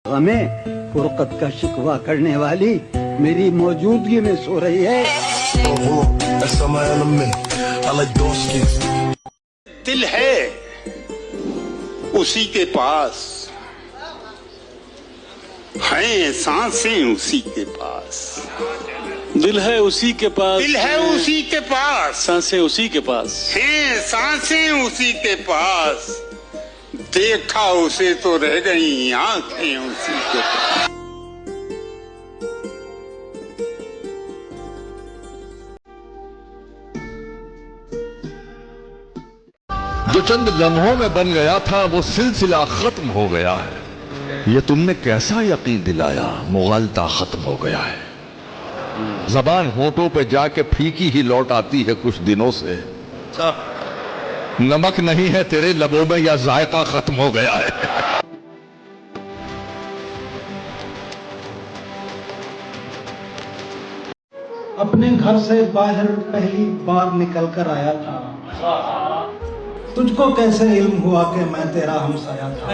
हमें फुरकत का शिकवा करने वाली मेरी मौजूदगी में सो रही है। दिल है उसी के पास, हैं सांसें उसी के पास। दिल है उसी के पास, दिल है उसी के पास, सांसें उसी के पास, हैं सांसें उसी के पास। देखा उसे तो रह गई आंखें उसी के पास। जो चंद लम्हों में बन गया था वो सिलसिला खत्म हो गया है। ये तुमने कैसा यकीन दिलाया, मुगलता खत्म हो गया है। जबान होठों पे जाके फीकी ही लौट आती है कुछ दिनों से। नमक नहीं है तेरे लबों में या जायका खत्म हो गया है। अपने घर से बाहर पहली बार निकल कर आया था, तुझको कैसे इल्म हुआ कि मैं तेरा हमसाया था।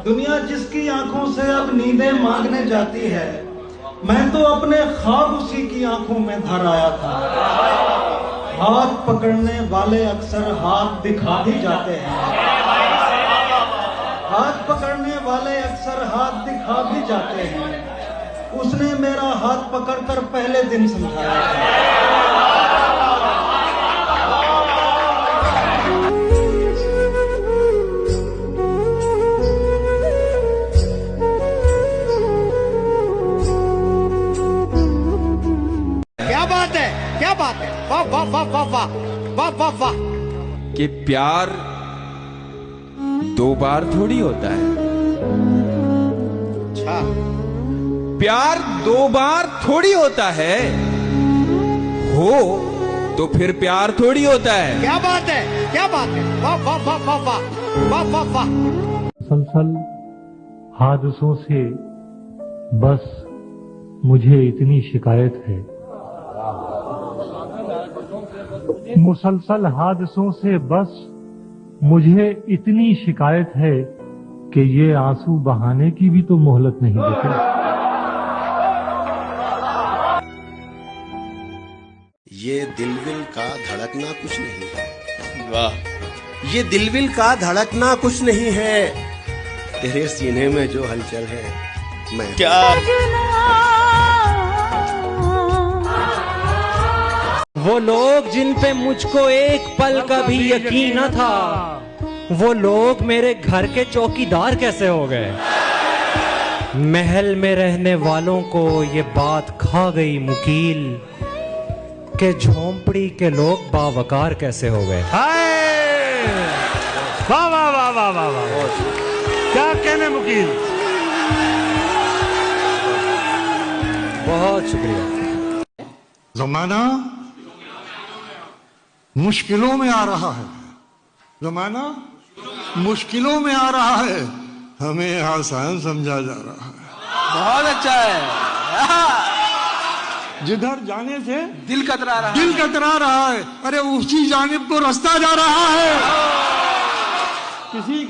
दुनिया जिसकी आंखों से अब नींदें मांगने जाती है, मैं तो अपने ख्वाब उसी की आंखों में धर आया था। हाथ पकड़ने वाले अक्सर हाथ दिखा भी जाते हैं, हाथ पकड़ने वाले अक्सर हाथ दिखा भी जाते हैं। उसने मेरा हाथ पकड़कर पहले दिन समझाया था। क्या बात है, क्या बात है, वाह वाह वाह वाह वाह वाह वाह वाह। कि प्यार दो बार थोड़ी होता है। अच्छा, प्यार दो बार थोड़ी होता है, हो तो फिर प्यार थोड़ी होता है। क्या बात है, क्या बात है, वाह वाह वाह वाह वाह वाह वाह वाह। मुसलसल हादसों से बस मुझे इतनी शिकायत है, मुसलसल हादसों से बस मुझे इतनी शिकायत है कि ये आंसू बहाने की भी तो मोहलत नहीं देते। ये दिलविल का धड़कना कुछ नहीं है। वाह। ये दिलविल का धड़कना कुछ नहीं है, तेरे सीने में जो हलचल है मैं क्या वो लोग जिन पे मुझको एक पल का भी यकीन न था, वो लोग मेरे घर के चौकीदार कैसे हो गए। महल में रहने वालों को ये बात खा गई मुकील के झोंपड़ी के लोग बावकार कैसे हो गए। वाह वाह वाह वाह वाह वाह, क्या कहने मुकील। बहुत शुक्रिया। जमाना मुश्किलों में आ रहा है, जमाना मुश्किलों में आ रहा है, हमें आसान समझा जा रहा है। बहुत अच्छा है। जिधर जाने से दिल कतरा रहा, दिल कतरा रहा है, अरे उसी जानिब को रास्ता जा रहा है। किसी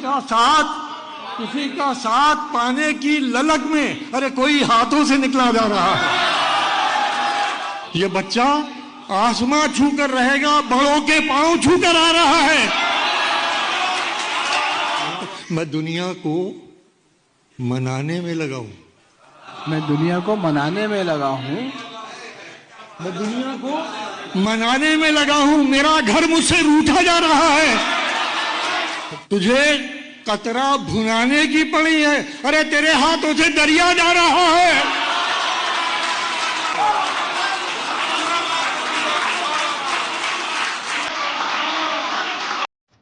का साथ पाने की ललक में अरे कोई हाथों से निकला जा रहा है। ये बच्चा आसमां छू कर रहेगा, बड़ों के पांव छू कर आ रहा है। मैं दुनिया को मनाने में लगा हूं, मैं दुनिया को मनाने में लगा हूं, मैं दुनिया को मनाने में लगा हूं। मेरा घर मुझसे रूठा जा रहा है, तुझे कतरा भुनाने की पड़ी है, अरे तेरे हाथों से दरिया जा रहा है।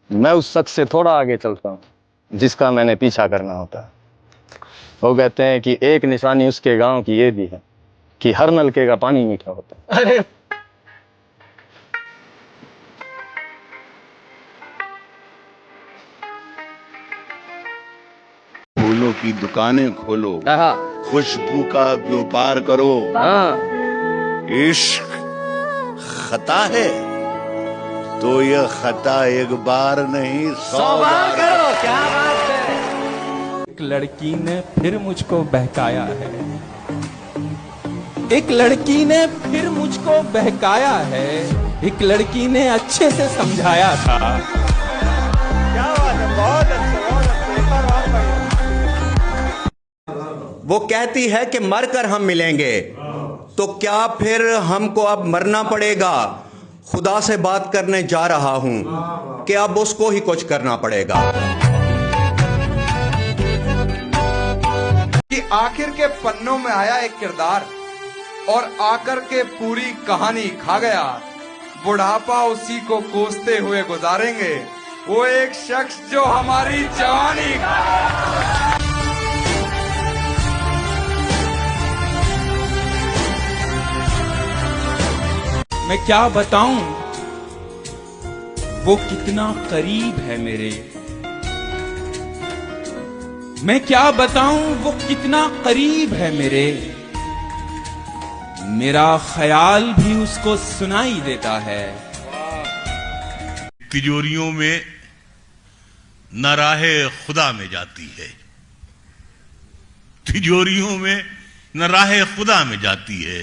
मैं उस शख्स से थोड़ा आगे चलता हूँ जिसका मैंने पीछा करना होता है। वो कहते हैं कि एक निशानी उसके गांव की ये भी है कि हर नलके का पानी मीठा होता है। अरे फूलों की दुकानें खोलो, खुशबू का व्यापार करो। इश्क खता है तो यह खता एक बार नहीं 100 बार करो। क्या बात है। एक लड़की ने फिर मुझको बहकाया है, एक लड़की ने फिर मुझको बहकाया है, एक लड़की ने अच्छे से समझाया था। क्या बात है, बहुत अच्छे, बहुत अच्छे। एक बार और पढ़िए। वो कहती है कि मरकर हम मिलेंगे, तो क्या फिर हमको अब मरना पड़ेगा? खुदा से बात करने जा रहा हूं कि अब उसको ही कुछ करना पड़ेगा। कि आखिर के पन्नों में आया एक किरदार और आकर के पूरी कहानी खा गया। बुढ़ापा उसी को कोसते हुए गुजारेंगे, वो एक शख्स जो हमारी जवानी। मैं क्या बताऊं वो कितना करीब है मेरे, मैं क्या बताऊं वो कितना करीब है मेरे, मेरा ख्याल भी उसको सुनाई देता है। तिजोरियों में न राहे खुदा में जाती है, तिजोरियों में न राहे खुदा में जाती है,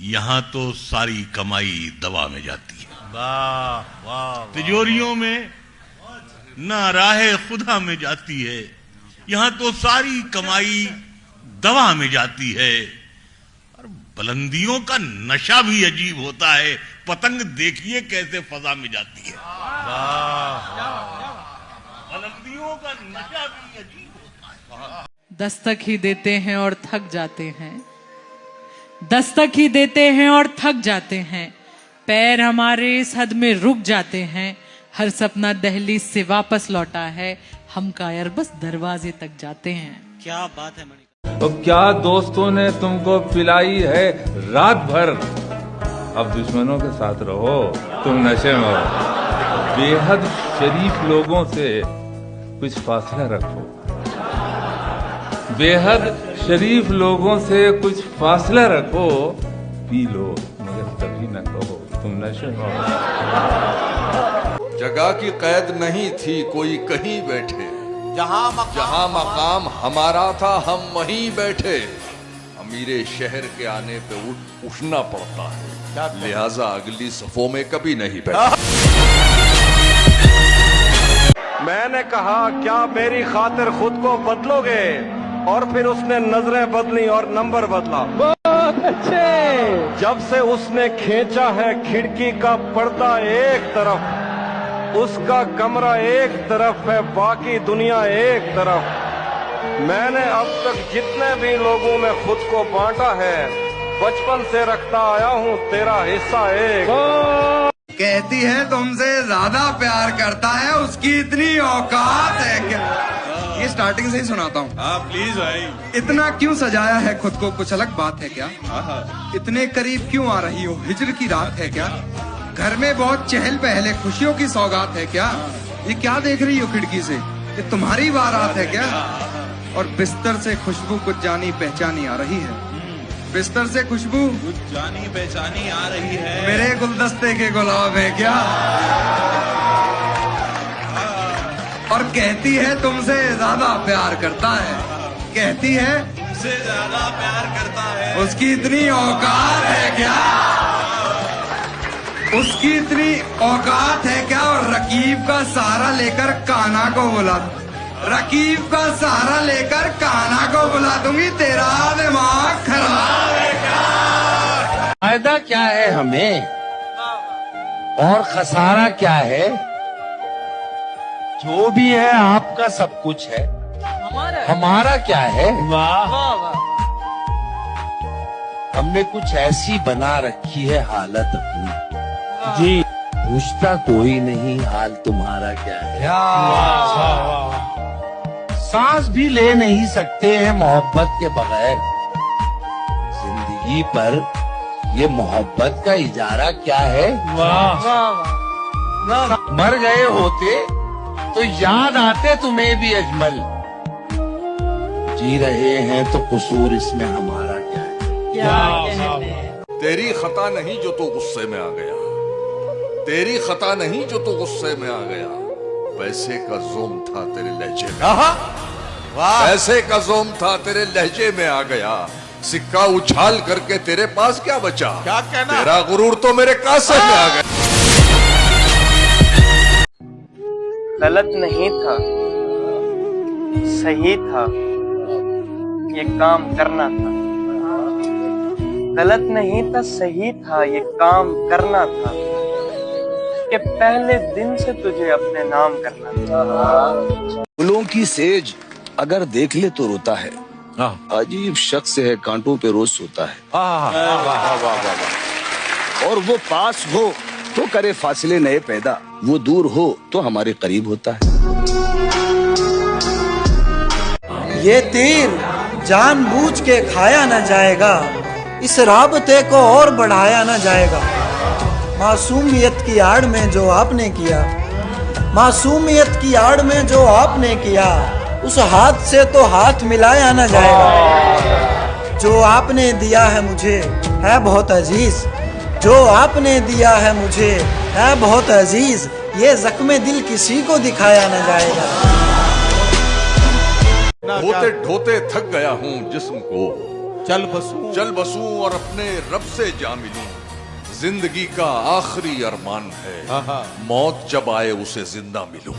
यहां तो सारी कमाई दवा में जाती है। वाह वाह। तिजोरियों में न राहे खुदा में जाती है, यहां तो सारी कमाई दवा में जाती है। और बुलंदियों का नशा भी अजीब होता है, पतंग देखिए कैसे फजा में जाती है। बुलंदियों का नशा भी अजीब होता है। दस्तक ही देते हैं और थक जाते हैं, दस्तक ही देते हैं और थक जाते हैं, पैर हमारे इस हद में रुक जाते हैं, हर सपना दहलीज से वापस लौटा है, हम कायर बस दरवाजे तक जाते हैं। क्या बात है मणि। तो क्या दोस्तों ने तुमको पिलाई है रात भर, अब दुश्मनों के साथ रहो, तुम नशे में हो। बेहद शरीफ लोगों से कुछ फासला रखो, बेहद शरीफ लोगों से कुछ फासला रखो, पी लो मगर कभी न कहो तुम नशे में हो। जगह की कैद नहीं थी कोई कहीं बैठे, जहां मकाम हमारा था हम वहीं बैठे, अमीरे शहर के आने पे उठना पड़ता है, लिहाजा अगली सफों में कभी नहीं बैठा। मैंने कहा क्या मेरी खातिर खुद को बदलोगे, और फिर उसने नजरें बदली और नंबर बदला। बहुत अच्छे। जब से उसने खींचा है खिड़की का पर्दा एक तरफ, उसका कमरा एक तरफ है, बाकी दुनिया एक तरफ। मैंने अब तक जितने भी लोगों में खुद को बांटा है, बचपन से रखता आया हूँ तेरा हिस्सा एक। कहती है तुमसे ज्यादा प्यार करता है, उसकी इतनी औकात है क्या? ये स्टार्टिंग से ही सुनाता हूँ। प्लीज भाई। इतना क्यों सजाया है खुद को, कुछ अलग बात है क्या? इतने करीब क्यों आ रही हो, हिजर की रात है क्या? घर में बहुत चहल पहल है, खुशियों की सौगात है क्या? ये क्या देख रही हो खिड़की से, ये तुम्हारी बारात है क्या? और बिस्तर से खुशबू कुछ जानी पहचानी आ रही है, बिस्तर से खुशबू कुछ जानी पहचानी आ रही है, मेरे गुलदस्ते के गुलाब है क्या? और कहती है तुमसे ज्यादा प्यार करता है, कहती है तुमसे ज्यादा प्यार करता है, उसकी इतनी औकात है क्या? उसकी इतनी औकात है क्या? और रकीब का सहारा लेकर कान्हा को बुला, रकीब का सहारा लेकर कान्हा को बुला दूंगी, तेरा दिमाग खराब है क्या? फायदा क्या है हमें और खसारा क्या है? जो भी है आपका सब कुछ है, हमारा क्या है? वाह हमने कुछ ऐसी बना रखी है हालत अपनी जी, पूछता कोई नहीं हाल तुम्हारा क्या है। सांस भी ले नहीं सकते हैं मोहब्बत के बगैर, जिंदगी पर ये मोहब्बत का इजारा क्या है? मर गए होते तो याद आते तुम्हें भी अजमल, जी रहे हैं तो कसूर इसमें हमारा क्या है? तेरी खता नहीं जो तू गुस्से में आ गया, तेरी खता नहीं जो तू गुस्से में आ गया, पैसे का जोम था तेरे लहजे में। पैसे का जोम था तेरे लहजे में आ गया, सिक्का उछाल करके तेरे पास क्या बचा? क्या कहना? तेरा गुरूर तो मेरे कासे में आ गया। गलत नहीं था, सही था, ये काम करना था। गलत नहीं था, सही था, ये काम करना था, कि पहले दिन से तुझे अपने नाम करना था। फूलों की सेज अगर देख ले तो रोता है, अजीब शख्स है कांटों पे रोज सोता है। और वो पास हो तो करे फासले नए पैदा, वो दूर हो तो हमारे करीब होता है। ये तीर जानबूझ के खाया न जाएगा, इस राबते को और बढ़ाया न जाएगा। मासूमियत की आड़ में जो आपने किया, मासूमियत की आड़ में जो आपने किया, उस हाथ से तो हाथ मिलाया न जाएगा। जो आपने दिया है मुझे है बहुत अजीज, जो आपने दिया है मुझे है बहुत अजीज, ये जख्मे दिल किसी को दिखाया न जाएगा। ढोते ढोते थक गया हूँ जिस्म को, चल बसूं और अपने रब से जा मिलूं। जिंदगी का आखिरी अरमान है, मौत जब आए उसे जिंदा मिलूं।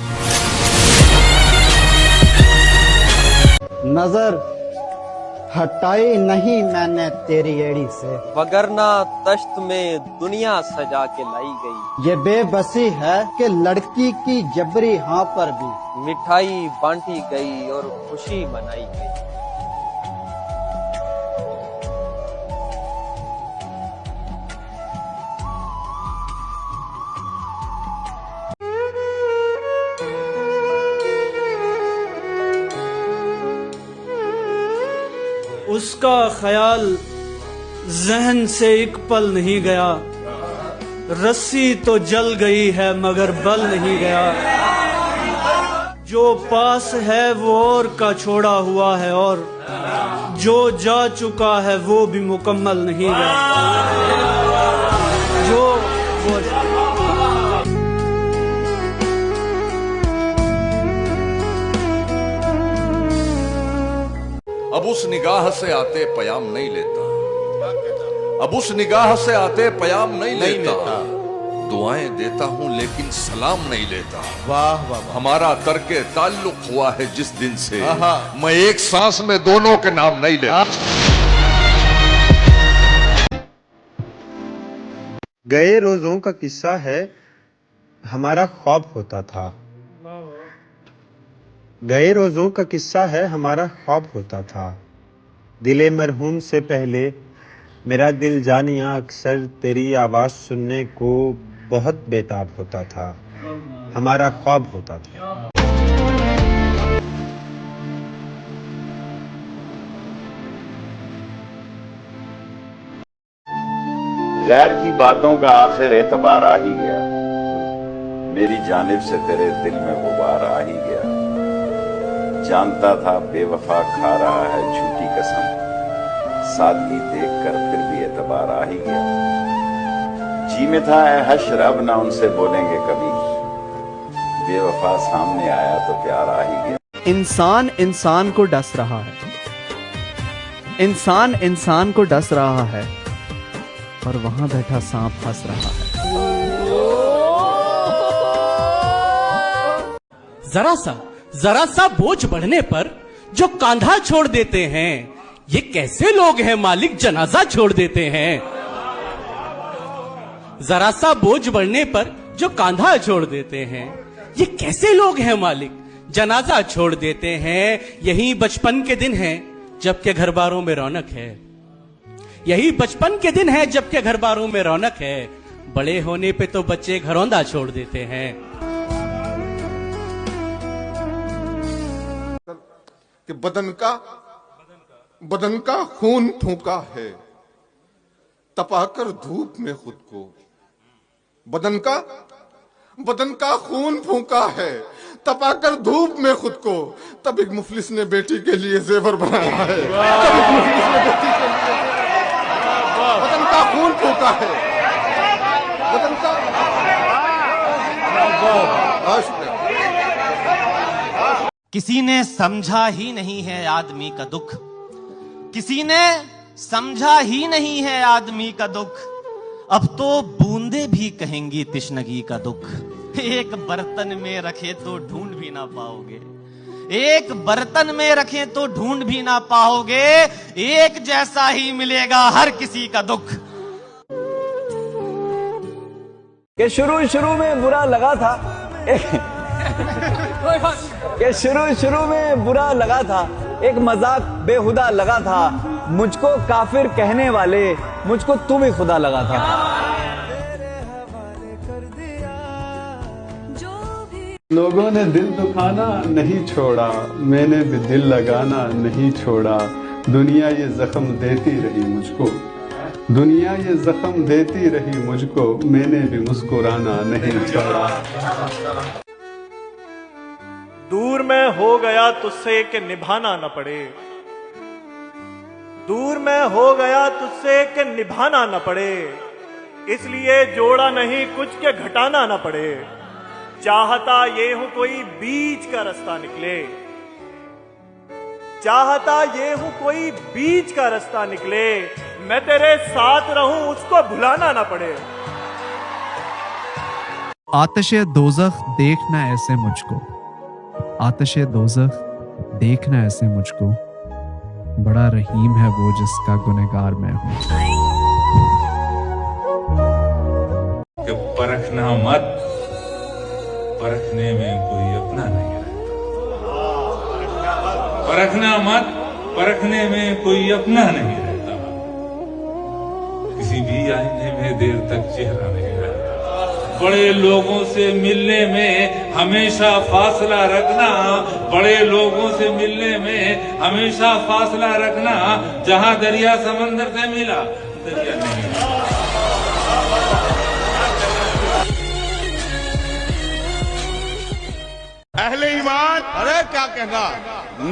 नजर हटाई नहीं मैंने तेरी एड़ी से, वगरना तश्त में दुनिया सजा के लाई गई। ये बेबसी है कि लड़की की जबरी हाँ पर भी मिठाई बांटी गई और खुशी मनाई गई। उसका ख्याल जहन से एक पल नहीं गया, रस्सी तो जल गई है मगर बल नहीं गया। जो पास है वो और का छोड़ा हुआ है, और जो जा चुका है वो भी मुकम्मल नहीं गया। जो वो अब उस निगाह से आते पयाम नहीं लेता, अब उस निगाह से आते पयाम नहीं लेता। दुआएं देता हूँ लेकिन सलाम नहीं लेता। वाह वाह, हमारा तर्के ताल्लुक हुआ है जिस दिन से, मैं एक सांस में दोनों के नाम नहीं लेता। गए रोजों का किस्सा है, हमारा ख्वाब होता था। गए रोजों का किस्सा है, हमारा ख्वाब होता था। दिले मरहूम से पहले मेरा दिल जानिया अक्सर तेरी आवाज सुनने को बहुत बेताब होता था। हमारा ख्वाब होता था। गैर की बातों का आखिर एतबार आ ही गया, मेरी जानिब से तेरे दिल में गुबार आ ही गया। जानता था बेवफा खा रहा है झूठी कसम, सादगी देखकर फिर भी एतबार आ ही गया। जी में था हश्र अब ना उनसे बोलेंगे कभी, बेवफा सामने आया तो प्यार आ ही गया। इंसान इंसान को डस रहा है, इंसान इंसान को डस रहा है, और वहां बैठा सांप हंस रहा है। जरा सा बोझ बढ़ने पर जो कांधा छोड़ देते हैं, ये कैसे लोग हैं मालिक जनाजा छोड़ देते हैं। जरा सा बोझ बढ़ने पर जो कांधा छोड़ देते हैं, ये कैसे लोग हैं मालिक जनाजा छोड़ देते हैं। यही बचपन के दिन हैं जबकि घर बारों में रौनक है, यही बचपन के दिन है जबकि घर बारों में रौनक है। बड़े होने पे तो बच्चे घरौंदा छोड़ देते हैं। कि बदन का खून फूंका है, तपाकर धूप में खुद को। बदन का खून फूंका है, तपाकर धूप में खुद को। तब एक मुफलिस ने बेटी के लिए जेवर बनाया है, तब एक मुफलिस ने बेटी के लिए बदन का खून फूंका है, बदन का किसी ने समझा ही नहीं है आदमी का दुख, किसी ने समझा ही नहीं है आदमी का दुख, अब तो बूंदे भी कहेंगी तिश्नगी का दुख। एक बर्तन में रखे तो ढूंढ भी ना पाओगे, एक बर्तन में रखे तो ढूंढ भी ना पाओगे, एक जैसा ही मिलेगा हर किसी का दुख। कि शुरू में बुरा लगा था, कि शुरू में बुरा लगा था, एक मजाक बेहुदा लगा था, मुझको काफिर कहने वाले मुझको तू भी खुदा लगा था। लोगों ने दिल दुखाना नहीं छोड़ा, मैंने भी दिल लगाना नहीं छोड़ा, दुनिया ये जख्म देती रही मुझको, दुनिया ये जख्म देती रही मुझको, मैंने भी मुस्कुराना नहीं छोड़ा। दूर मैं हो गया तुझसे कि निभाना न पड़े, दूर मैं हो गया तुझसे कि निभाना न पड़े, इसलिए जोड़ा नहीं कुछ के घटाना न पड़े, चाहता ये हूं कोई बीच का रास्ता निकले, चाहता ये हूं कोई बीच का रास्ता निकले, मैं तेरे साथ रहूं उसको भुलाना ना पड़े। आतिशे दोज़ख देखना ऐसे मुझको, आतिशे दोज़ख देखना ऐसे मुझको, बड़ा रहीम है वो जिसका गुनहगार मैं हूं। कि परखना मत, परखने में कोई अपना नहीं रहता, परखना मत, परखने में कोई अपना नहीं रहता, किसी भी आईने में देर तक चेहरा नहीं रहता, बड़े लोगों से मिलने में हमेशा फासला रखना, बड़े लोगों से मिलने में हमेशा फासला रखना, जहां दरिया समंदर से मिला दरिया नहीं मिला। अहले ईमान, अरे क्या कहना,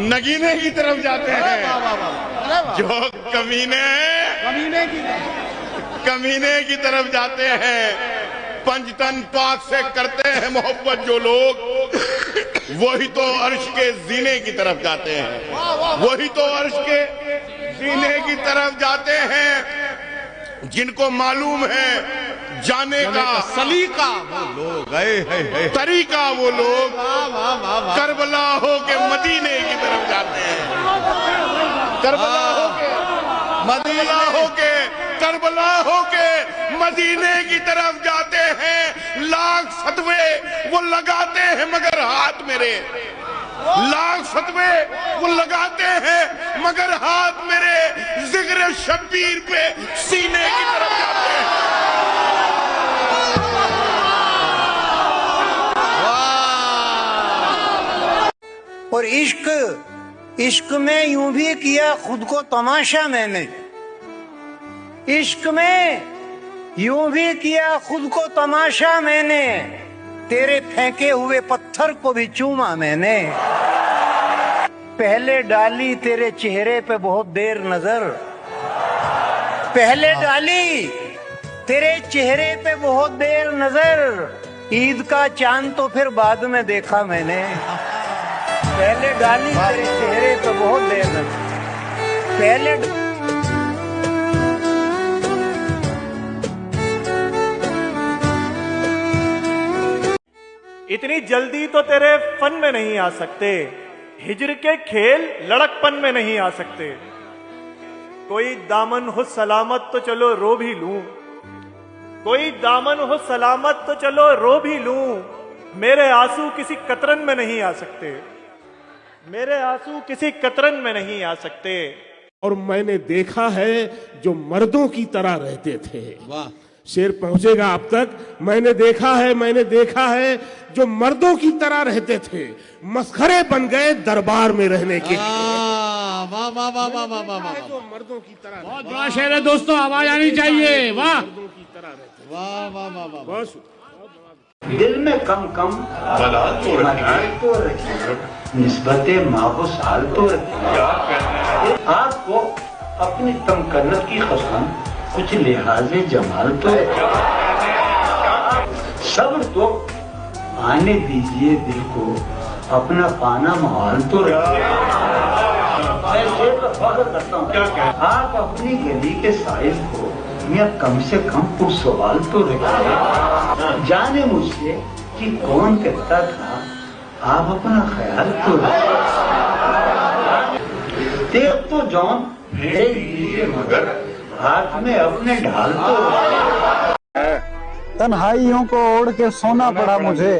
नगीने की तरफ जाते हैं, जो कमीने की तरफ जाते हैं, पंजतन पाक से करते हैं मोहब्बत जो लोग, वही तो अर्श के जीने की तरफ जाते हैं, वही तो अर्श के जीने की तरफ जाते हैं, जिनको मालूम है जाने का सलीका वो लोग, तरीका वो लोग करबला हो के मदीने की तरफ जाते हैं, करबला हो के मदीना हो के करबला हो के मदीने की तरफ जाते हैं, लाख सदवे वो लगाते हैं मगर हाथ मेरे, लाख सदवे वो लगाते हैं मगर हाथ मेरे जिक्र शब्बीर पे सीने की तरफ जाते हैं। और इश्क में यूं भी किया खुद को तमाशा मैंने, इश्क में यूं भी किया खुद को तमाशा मैंने, तेरे फेंके हुए पत्थर को भी चूमा मैंने, पहले डाली तेरे चेहरे पे बहुत देर नजर, पहले डाली तेरे चेहरे पे बहुत देर नजर, ईद का चांद तो फिर बाद में देखा मैंने, पहले डाली तेरे चेहरे पे बहुत देर नजर, पहले इतनी जल्दी तो तेरे फन में नहीं आ सकते, हिजर के खेल लड़कपन में नहीं आ सकते, कोई दामन हो सलामत तो चलो रो भी लूं, कोई दामन हो सलामत तो चलो रो भी लूं, मेरे आंसू किसी कतरन में नहीं आ सकते, मेरे आंसू किसी कतरन में नहीं आ सकते। और मैंने देखा है जो मर्दों की तरह रहते थे, वाह शेर पहुंचेगा आप तक, मैंने देखा है जो मर्दों की तरह रहते थे, मस्खरे बन गए दरबार में रहने के। वाह वाह वाह वाह वाह वाह वाह, जो मर्दों की तरह, बहुत बड़ा शेर है दोस्तों, आवाज आनी चाहिए। वाह मर्दों की तरह रहते, वाह वाह वाह वाह, बहुत दिल में कम बलाल तो रखी, निस्बते माहो साल तो रखी, आपको अपनी तमकन्नत की कसम कुछ लिहाजे जमाल तो सब्र तो आने दीजिए दिल को, अपना पाना महाल तो ऐसे तो फख्र करता हूँ। आप अपनी गली के साहिब को या कम से कम कुछ सवाल तो रखिए, जाने मुझसे कि कौन कहता था, आप अपना ख्याल तो देख तो जौन भेड़े लीजिए मगर हाथ में अपने ढाल तो। तन्हाइयों को ओढ़ के सोना पड़ा मुझे,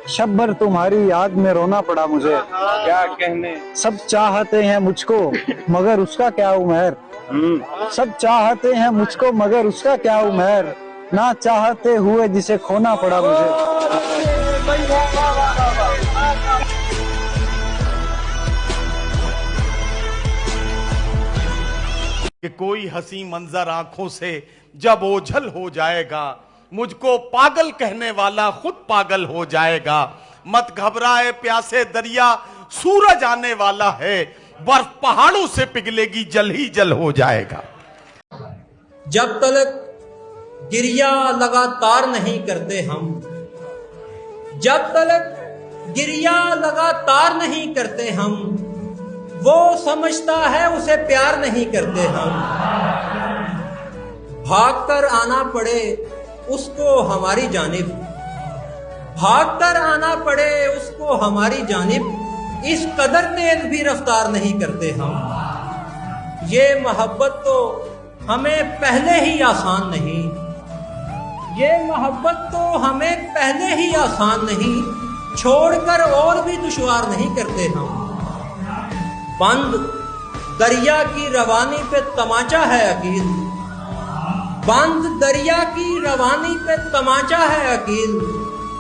शब भर तुम्हारी याद में रोना पड़ा मुझे। क्या कहने, सब चाहते हैं मुझको मगर उसका क्या उम्र, सब चाहते हैं मुझको मगर उसका क्या उम्र, ना चाहते हुए जिसे खोना पड़ा मुझे। कि कोई हंसी मंजर आंखों से जब ओझल हो जाएगा, मुझको पागल कहने वाला खुद पागल हो जाएगा। मत घबराए प्यासे दरिया, सूरज आने वाला है, बर्फ पहाड़ों से पिघलेगी, जल ही जल हो जाएगा। जब तक गिरिया लगातार नहीं करते हम, जब तक गिरिया लगातार नहीं करते हम, वो समझता है उसे प्यार नहीं करते हम। भागकर आना पड़े उसको हमारी जानिब, भागकर आना पड़े उसको हमारी जानिब, इस कदर तेज भी रफ्तार नहीं करते हम। ये मोहब्बत तो हमें पहले ही आसान नहीं, ये मोहब्बत तो हमें पहले ही आसान नहीं, छोड़कर और भी दुश्वार नहीं करते हम। बंद दरिया की रवानी पे तमाचा है अकील, बंद दरिया की रवानी पे तमाचा है अकील,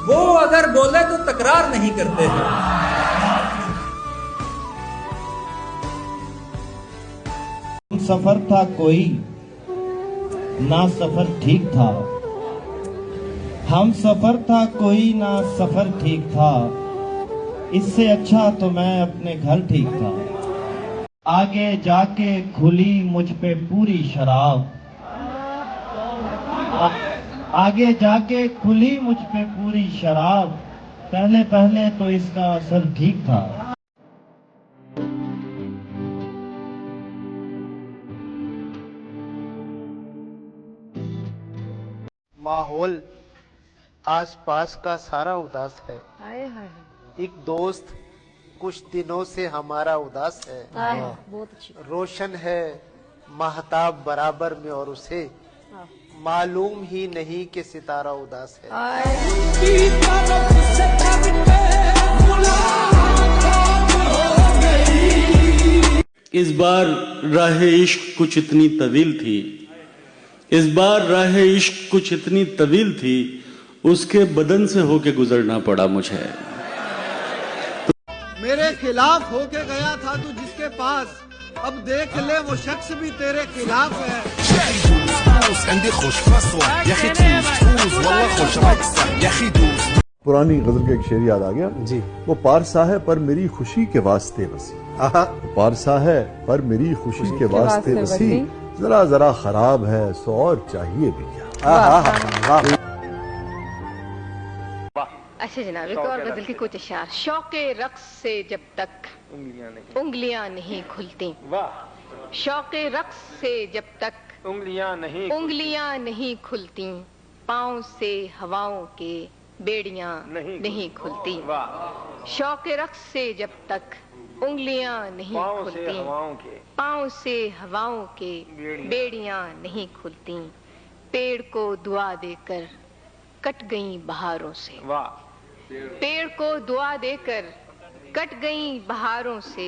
वो अगर बोले तो तकरार नहीं करते हैं। सफर था कोई ना सफर ठीक था, हम सफर था कोई ना सफर ठीक था, इससे अच्छा तो मैं अपने घर ठीक था। आगे जाके खुली मुझ पे पूरी शराब, आगे जाके खुली मुझ पे पूरी शराब, पहले पहले तो इसका असर ठीक था। माहौल आसपास का सारा उदास है। एक दोस्त कुछ दिनों से हमारा उदास है। बहुत अच्छी। रोशन है महताब बराबर में और उसे मालूम ही नहीं कि सितारा उदास है। इस बार राह इश्क कुछ इतनी तवील थी, इस बार राह इश्क कुछ इतनी तवील थी, उसके बदन से होके गुजरना पड़ा मुझे। मेरे खिलाफ होके गया था तू जिसके पास, अब देख ले वो शख्स भी तेरे खिलाफ है। पुरानी गजल का एक शेर याद आ गया जी, वो पारसा है पर मेरी खुशी के वास्ते वसी, पारसा है पर मेरी खुशी के वास्ते वसी, जरा जरा खराब है सो और चाहिए भी क्या। अच्छा जनाब, एक और गजल की कुछ अशार। शौके रक्स से जब तक उंगलियां नहीं खुलती, शौके रक्स से जब तक उंगलियां नहीं खुलती, पाँव से हवाओं के बेड़ियां नहीं खुलती। शौके रक्स से जब तक उंगलियां नहीं खुलती, पाँव से हवाओं के बेड़ियां नहीं खुलती, पेड़ को दुआ देकर कट गई बहारों से, पेड़ को दुआ देकर कट गई बहारों से,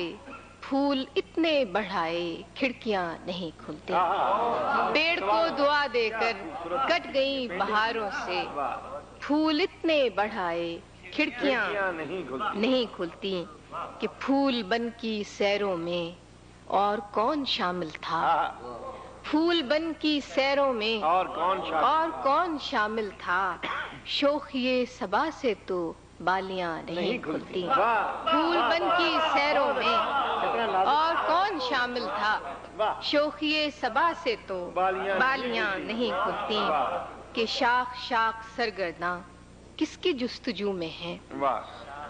फूल इतने बढ़ाए खिड़कियां नहीं खुलती। पेड़ को दुआ देकर कट गई बहारों से, फूल इतने बढ़ाए खिड़कियां नहीं खुलती, कि फूल बन की सैरों में और कौन शामिल था, फूल बन की सैरों में और कौन शामिल था, शोखिए सबा से तो बालियां नहीं खुलती। फूल बन की सैरों में और कौन शामिल था, शोखिए सबा से तो बालियां नहीं खुलती, कि शाख शाख सरगर्दा किसकी जुस्तजू में है,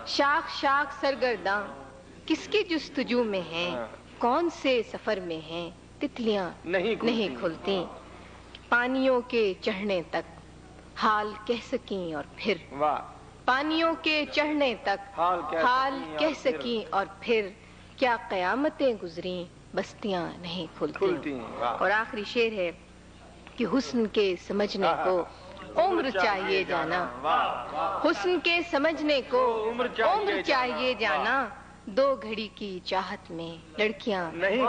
शाख शाख सरगर्दां किसकी जुस्तजू में हैं, कौन से सफर में हैं, तितलियां नहीं खुलती। पानियों के चढ़ने तक हाल कह सकीं और फिर, पानियों के चढ़ने तक हाल कह सकीं और फिर, क्या कयामतें गुजरी बस्तियां नहीं खुलती। और आखिरी शेर है कि हुस्न के समझने को उम्र चाहिए जाना, हुस्न के समझने को उम्र चाहिए जाना, 2 घड़ी की चाहत में लड़कियां नहीं।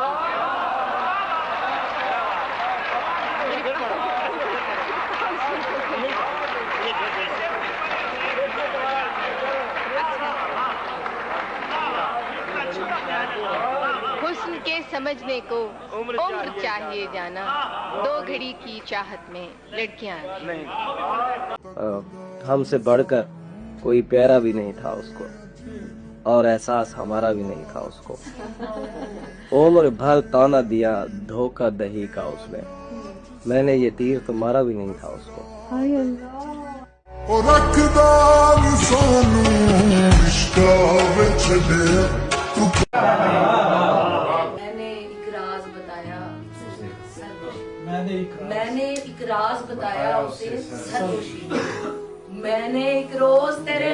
हुस्न के समझने को उम्र चाहिए जाना, 2 घड़ी की चाहत में लड़कियां नहीं। हमसे बढ़कर कोई प्यारा भी नहीं था उसको, और एहसास हमारा भी नहीं था उसको। उम्र भर ताना दिया धोखा दही का उसने, मैंने ये तीर तो मारा भी नहीं था उसको। मैंने एक राज बताया उसे सरगोशी, मैंने एक रोज तेरे